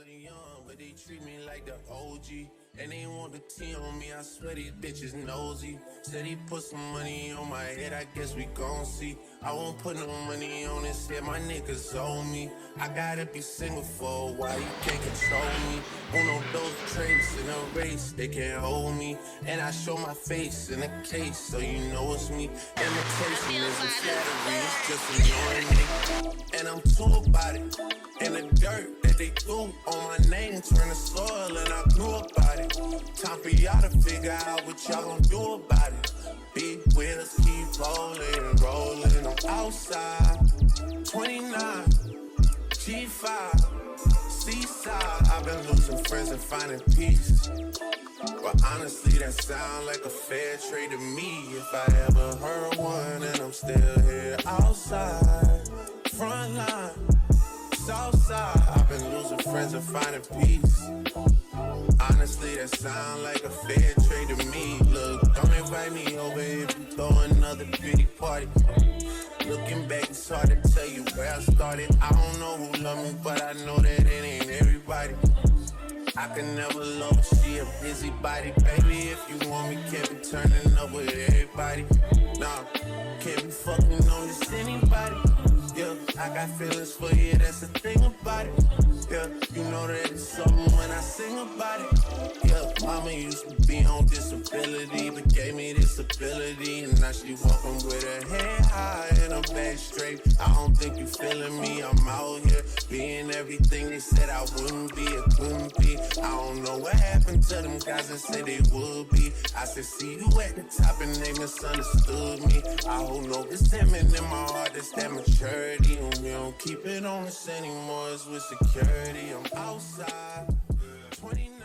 young, but they treat me like the OG. And they want the T on me, I swear these bitches nosy. Said he put some money on my head, I guess we gon' see. I won't put no money on his head, my niggas owe me. I gotta be single for a while, you can't control me. Uno, those traits in a race, they can't hold me. And I show my face in a case, so you know it's me. Imitation isn't flattery, it's just annoying me. And I'm too about it. And the dirt that they threw on my name turned to soil, and I grew about it. Time for y'all to figure out what y'all gon' do about it. Big wheels keep rolling, rolling. I'm outside, 29, G5, seaside. I've been losing friends and finding peace. But honestly, that sound like a fair trade to me. If I ever heard one, and I'm still here outside, front line. Southside, I've been losing friends and finding peace. Honestly, that sound like a fair trade to me. Look, don't invite me over if you throw another pity party. Looking back, it's hard to tell you where I started. I don't know who loved me, but I know that it ain't everybody. I can never love her, she a busybody. Baby, if you want me, can't be turning up with everybody. Nah, can't be fucking on this anybody. Yeah, I got feelings for you, that's the thing about it. Yeah, you know that it's something when I sing about it. Yeah, mama used to be on disability, but gave me this ability. And now she walking with her head high and her back straight. I don't think you feeling me, I'm out here being everything they said I wouldn't be, it couldn't be. I don't know what happened to them guys that said they would be. I said, see you at the top and they misunderstood me. I hold no resentment in my heart, that's that maturity. And we don't keep it on us anymore, it's with security. I'm outside, 29.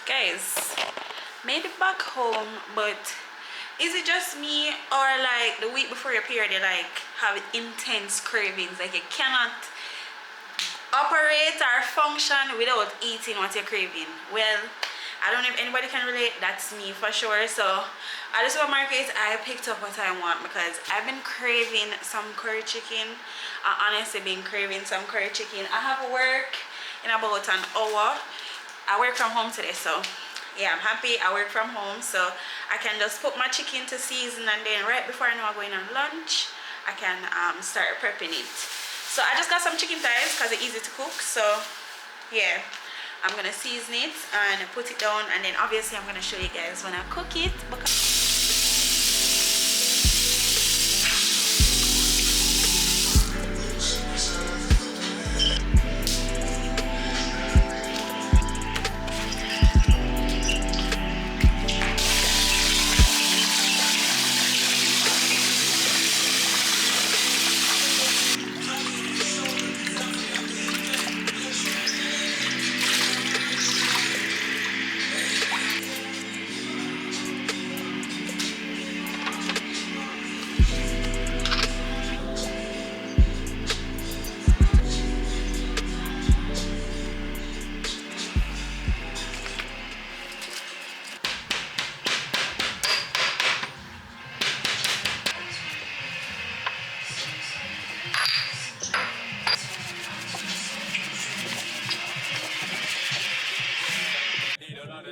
Guys, made it back home, but is it just me, or like the week before your period you like have intense cravings, like you cannot operate or function without eating what you're craving? Well, I don't know if anybody can relate. That's me for sure. So at the supermarket, I picked up what I want because I've been craving some curry chicken. I honestly been craving some curry chicken. I have work in about an hour. I work from home today, so yeah, I'm happy I work from home, so I can just put my chicken to season, and then right before I know I'm going on lunch, I can start prepping it. So I just got some chicken thighs because it's easy to cook. So yeah, I'm gonna season it and put it down, and then obviously I'm gonna show you guys when I cook it.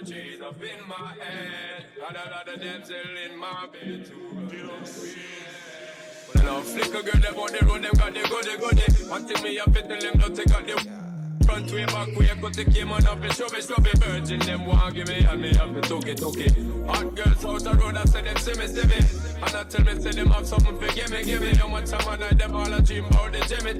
Cheese up in my head, and a lot of them still in my bed too. When I flick a girl, them on the road, them got the goody. One thing me up, it tell them don't take out the front way, back way, cut the came on up and show me virgin. Them want give me, and me have to took it. Hot girls out the road, I say them see me. And I tell me, say them have something for give me. How much time I night, them all a dream about the Jimmy.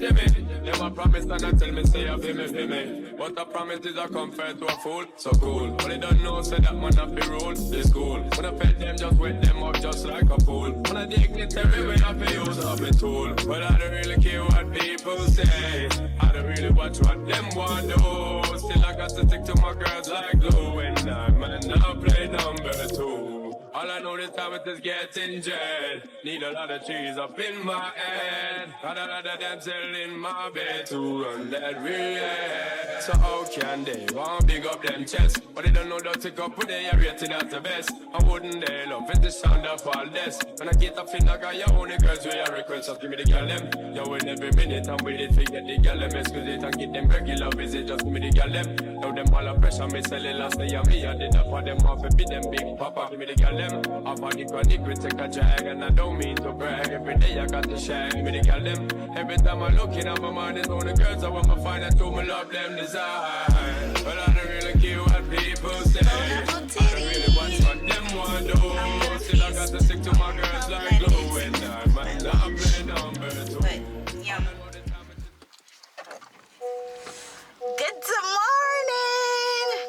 Them a promise, and I tell me, say I feel me. But a promise is a comfort to a fool, so cool. But they don't know, say that man have the rule, it's cool. When I pet them, just wet them up just like a pool. When I dignitary, when I pay use of a tool. But I don't really care what people say. I don't really watch what them want do. Still I got to stick to my girls like glue. And I now play number 2. All I know this time it is getting jet. Need a lot of cheese up in my head. Got a lot of them still in my bed to run that real. So how can they want big up them chests? But they don't know that take up when they are rated as the best. I wouldn't they love it, the sound of all this. When I get a fin, I got your only girls with your request. So give me the gal them. Yo, in every minute I'm with it, forget the gal them. Excuse it and get them regular visit. Just give me the gal them. Now them all a pressure, me sell it last day. And me I did that for them off and beat them big papa. Give me the gal them. Off on the chronic, we take a drag. And I don't mean to brag. Every day I got the shag. Give me the gal them. Every time I look in at my mind, it's only girls I want to find. I do me love them design. But I don't really care what people say. I don't really watch what them want do. Still I got to stick to my girls like glue. And I might not play number 2.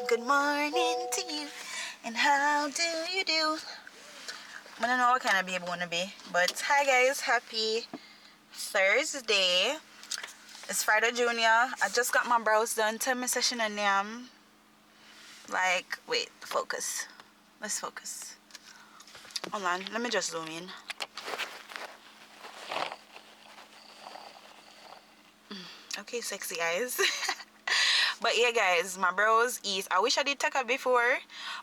Good morning to you. And how do you do? I don't know what kind of baby I want to be. But hi guys, happy Thursday. It's Friday Junior. I just got my brows done. Tell me session and like, wait, focus. Let's focus. Hold on, let me just zoom in. Okay, sexy eyes. But yeah guys, my brows is, I wish I did take it before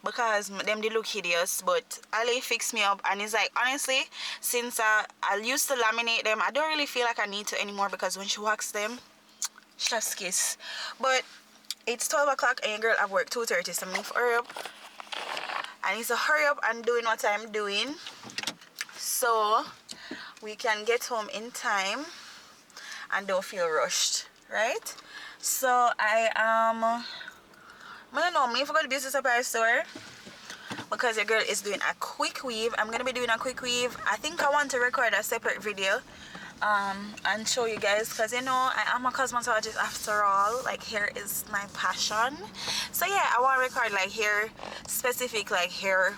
because them they look hideous, but Ali fixed me up, and it's like, honestly, since I used to laminate them, I don't really feel like I need to anymore because when she waxes them, chef's kiss. But it's 12 o'clock and your girl at work 2:30, so I need to hurry up. I need to hurry up and doing what I'm doing so we can get home in time and don't feel rushed, right? So I don't know, I'm going to go to the beauty supply store because your girl is doing a quick weave. I'm gonna be doing a quick weave. I think I want to record a separate video and show you guys, because you know I am a cosmetologist after all. Like, hair is my passion. So yeah, I want to record like hair specific, like hair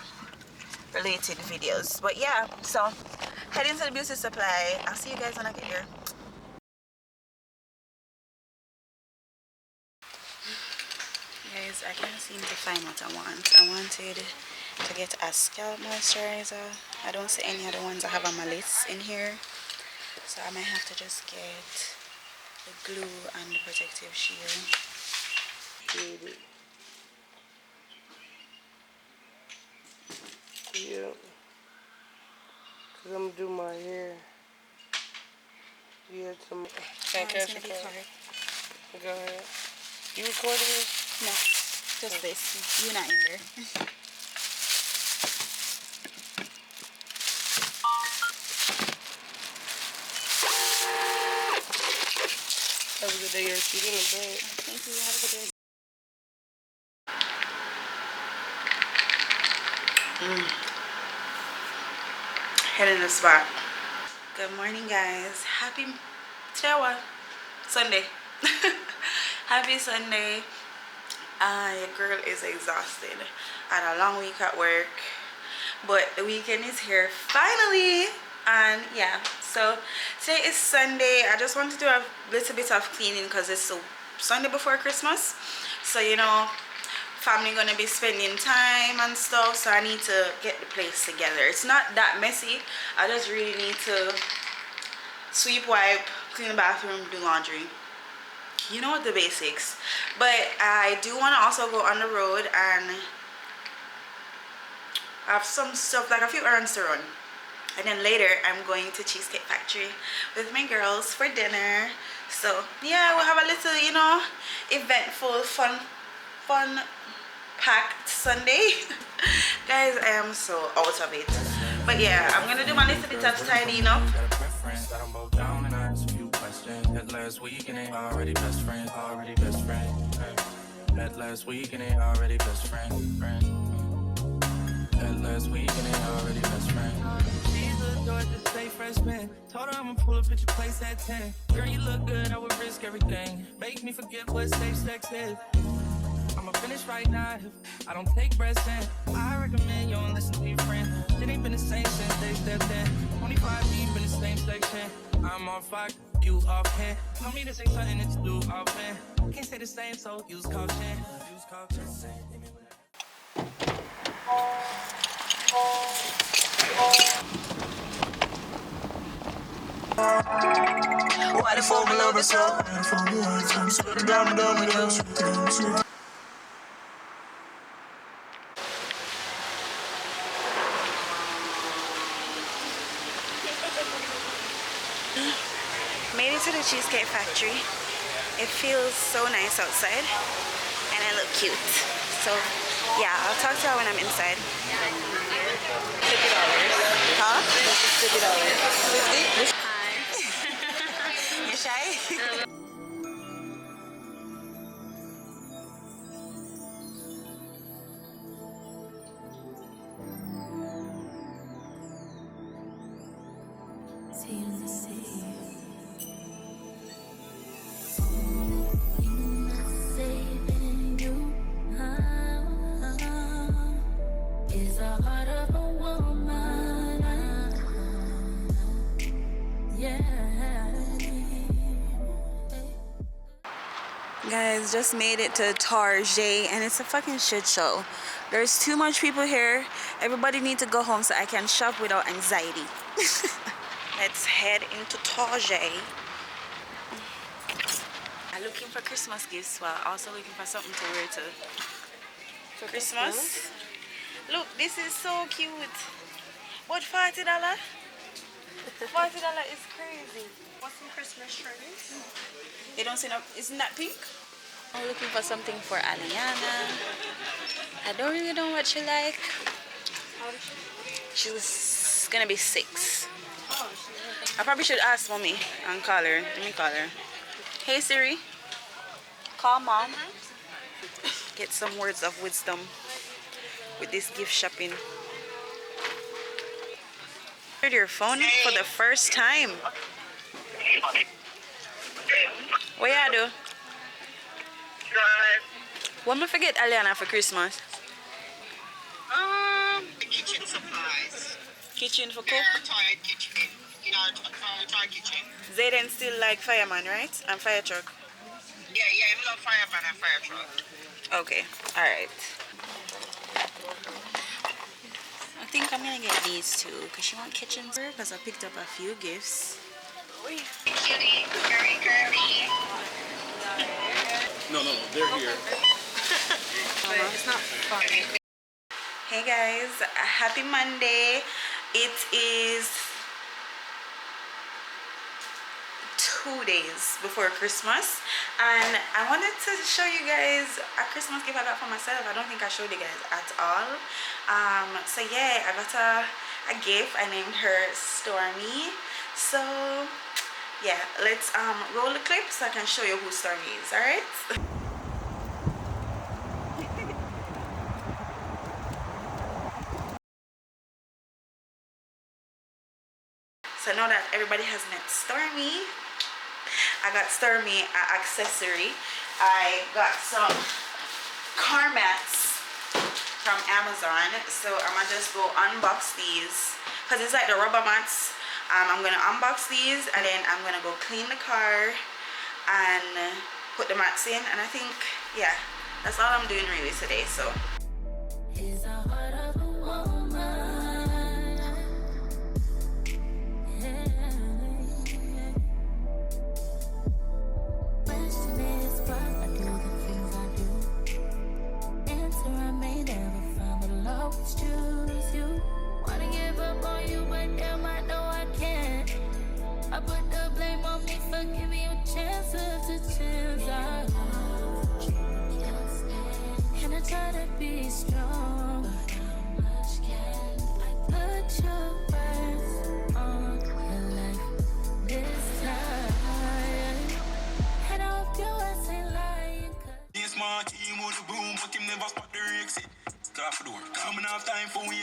related videos. But yeah, so heading to the beauty supply. I'll see you guys when I get here. Guys, I can't seem to find what I want. I wanted to get a scalp moisturizer. I don't see any other ones I have on my list in here, so I might have to just get the glue and the protective shield. Yeah. Cause I'm gonna do my hair. You had some. Can't cash your card. Go ahead. You recording me? No, just this. You're not in there. Have a good day, your seat in the bed. Thank you. Have a good day. Head in the spot. Good morning, guys. Happy today what? Sunday. Happy Sunday. Your girl is exhausted. I had a long week at work, but the weekend is here finally. And yeah, so today is Sunday. I just want to do a little bit of cleaning because it's so Sunday before Christmas. So you know, family gonna be spending time and stuff, so I need to get the place together. It's not that messy. I just really need to sweep, wipe, clean the bathroom, do laundry, you know, the basics. But I do want to also go on the road and have some stuff, like a few errands to run, and then later I'm going to Cheesecake Factory with my girls for dinner. So yeah, we'll have a little, you know, eventful, fun packed Sunday. Guys, I am so out of it. But yeah, I'm gonna do my little bit of tidying up. Met last week and they already best friends. Met last week and they already best friends. Met last week and they already best friends. She's adored to stay freshman. Told her I'ma pull up at your place at 10. Girl, you look good, I would risk everything. Make me forget what safe sex is. I'ma finish right now if I don't take breaths in. I recommend you don't listen to your friend. It ain't been the same since they stepped in. 25 deep in the same section. I'm on fire, you off hand. Tell me this ain't something that you do often. Can't say the same, so use caution. Why the formula was so? Made it to the Cheesecake Factory. It feels so nice outside and I look cute. So yeah, I'll talk to her when I'm inside. $50. Huh? $50. 50? Hi. You shy? Guys, just made it to Target and it's a fucking shit show. There's too much people here. Everybody needs to go home so I can shop without anxiety. Let's head into Target. I'm looking for Christmas gifts while also looking for something to wear for Christmas. Look, this is so cute. What, $40? $40 is crazy. Want some Christmas trends? They don't see no, isn't that pink? I'm looking for something for Aliana. I don't really know what she like. How old is she? She was gonna be 6. Oh, I probably should ask mommy and call her. Let me call her. Hey Siri, call mom. Get some words of wisdom with this gift shopping. Heard your phone for the first time. What you do? What me forget Aliana for Christmas? Kitchen supplies. Kitchen for cook? Toy kitchen. In our toy kitchen. Zayden still like fireman, right? And fire truck. Yeah, I love fireman and fire truck. Okay, alright. I think I'm gonna get these two because she wants kitchen because I picked up a few gifts. Cutie, very curvy. No, they're here. But it's not fun. Hey guys, happy Monday. It is 2 days before Christmas, and I wanted to show you guys a Christmas gift I got for myself. I don't think I showed you guys at all. So yeah, I got a gift. I named her Stormy. So yeah, let's roll the clip so I can show you who Stormy is. All right. So now that everybody has met Stormy, I got Stormy an accessory. I got some car mats from Amazon. So I'm gonna just go unbox these because it's like the rubber mats. I'm gonna unbox these and then I'm gonna go clean the car and put the mats in. And I think, yeah, that's all I'm doing really today. So. Smart team with the boom, but him never spot the exit. Car for the work, coming off time for we